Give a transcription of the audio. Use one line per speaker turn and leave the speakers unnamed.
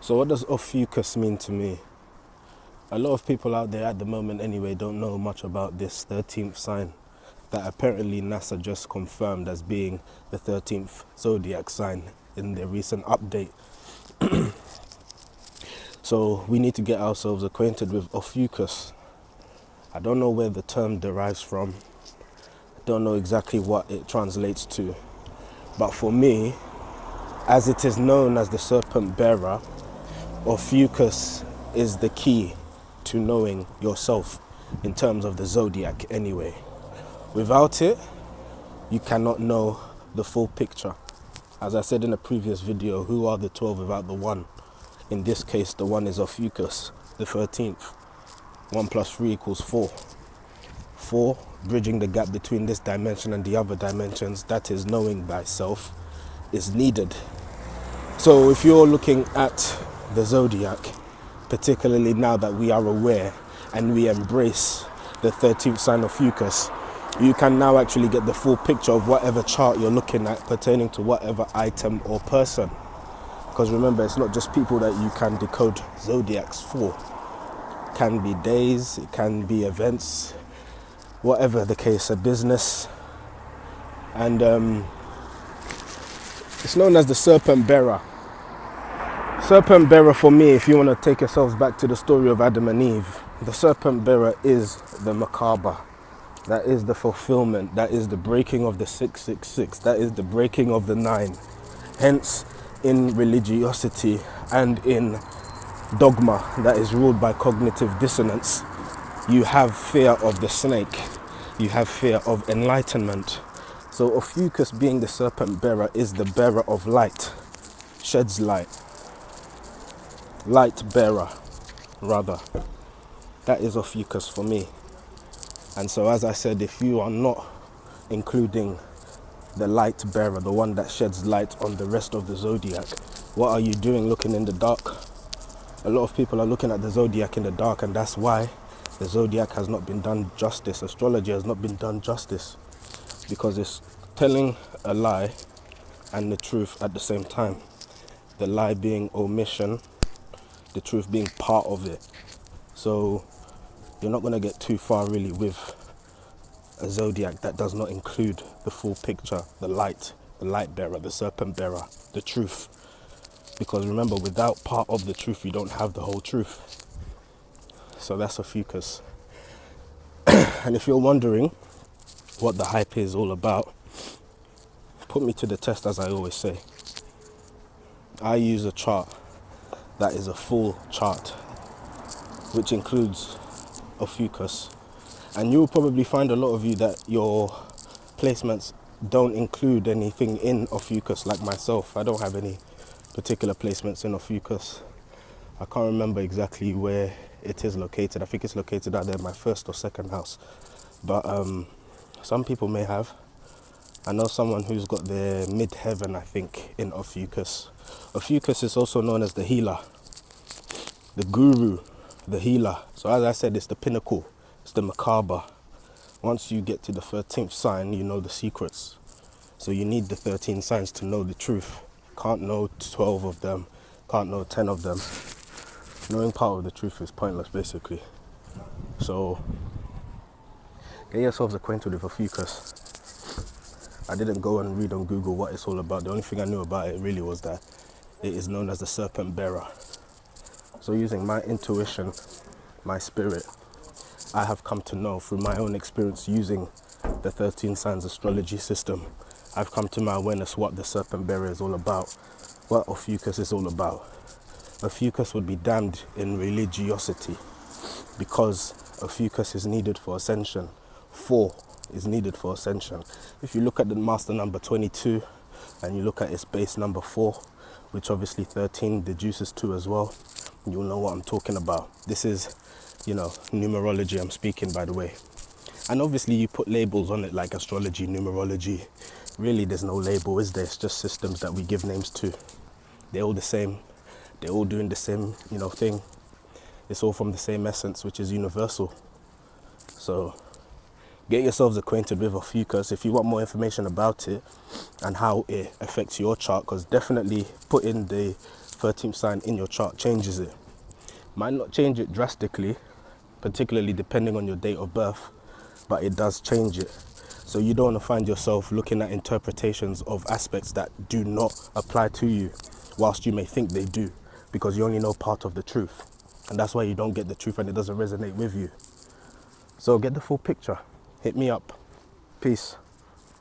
So what does Ophiuchus mean to me? A lot of people out there at the moment anyway don't know much about this 13th sign that apparently NASA just confirmed as being the 13th zodiac sign in their recent update. So we need to get ourselves acquainted with Ophiuchus. I don't know where the term derives from. I don't know exactly what it translates to. But for me, as it is known as the serpent bearer, Ophiuchus is the key to knowing yourself in terms of the zodiac anyway. Without it, you cannot know the full picture. As I said in a previous video, who are the 12 without the 1? In this case, the 1 is Ophiuchus, the 13th. 1 plus 3 equals 4. 4, bridging the gap between this dimension and the other dimensions, that is knowing thyself, is needed. So if you're looking at the zodiac, particularly now that we are aware and we embrace the 13th sign of Ophiuchus, you can now actually get the full picture of whatever chart you're looking at pertaining to whatever item or person. Because remember, it's not just people that you can decode zodiacs for. It can be days, it can be events, whatever the case, a business. And it's known as the serpent bearer. Serpent bearer, for me, if you want to take yourselves back to the story of Adam and Eve, the serpent bearer is the macabre. That is the fulfillment. That is the breaking of the 666. That is the breaking of the 9. Hence, in religiosity and in dogma that is ruled by cognitive dissonance, you have fear of the snake. You have fear of enlightenment. So Ophiuchus, being the serpent bearer, is the bearer of light. Sheds light. Light bearer, rather. That is Ophiuchus for me. And so, as I said, if you are not including the light bearer, the one that sheds light on the rest of the zodiac, what are you doing looking in the dark? A lot of people are looking at the zodiac in the dark, and that's why the zodiac has not been done justice. Astrology has not been done justice, because it's telling a lie and the truth at the same time. The lie being omission, the truth being part of it. So you're not going to get too far really with a zodiac that does not include the full picture, the light bearer, the serpent bearer, the truth. Because remember, without part of the truth, you don't have the whole truth. So that's Ophiuchus. And if you're wondering what the hype is all about, put me to the test, as I always say. I use a chart that is a full chart, which includes Ophiuchus. And you'll probably find a lot of you that your placements don't include anything in Ophiuchus, like myself. I don't have any particular placements in Ophiuchus. I can't remember exactly where it is located. I think it's located either in my first or second house. But some people may have. I know someone who's got their mid-heaven, I think, in Ophiuchus. Ophiuchus is also known as the healer, the guru, the healer. So as I said, it's the pinnacle, it's the macabre. Once you get to the 13th sign, you know the secrets. So you need the 13 signs to know the truth. Can't know 12 of them, can't know 10 of them. Knowing part of the truth is pointless, basically. So get yourselves acquainted with Ophiuchus. I didn't go and read on Google what it's all about. The only thing I knew about it really was that it is known as the serpent bearer. So using my intuition, my spirit, I have come to know through my own experience using the 13 signs astrology system. I've come to my awareness what the serpent bearer is all about, what Ophiuchus is all about. Ophiuchus would be damned in religiosity, because Ophiuchus is needed for ascension. 4 is needed for ascension. If you look at the master number 22 and you look at its base number 4, which obviously 13 deduces 2 as well, you'll know what I'm talking about. This is, numerology I'm speaking, by the way. And obviously you put labels on it like astrology, numerology. Really, there's no label, is there? It's just systems that we give names to. They're all the same. They're all doing the same, thing. It's all from the same essence, which is universal. So get yourselves acquainted with Ophiuchus if you want more information about it and how it affects your chart, because definitely put in the 13th sign in your chart changes it. Might not change it drastically, particularly depending on your date of birth, but it does change it. So you don't want to find yourself looking at interpretations of aspects that do not apply to you, whilst you may think they do, because you only know part of the truth. And that's why you don't get the truth and it doesn't resonate with you. So get the full picture. Hit me up. Peace.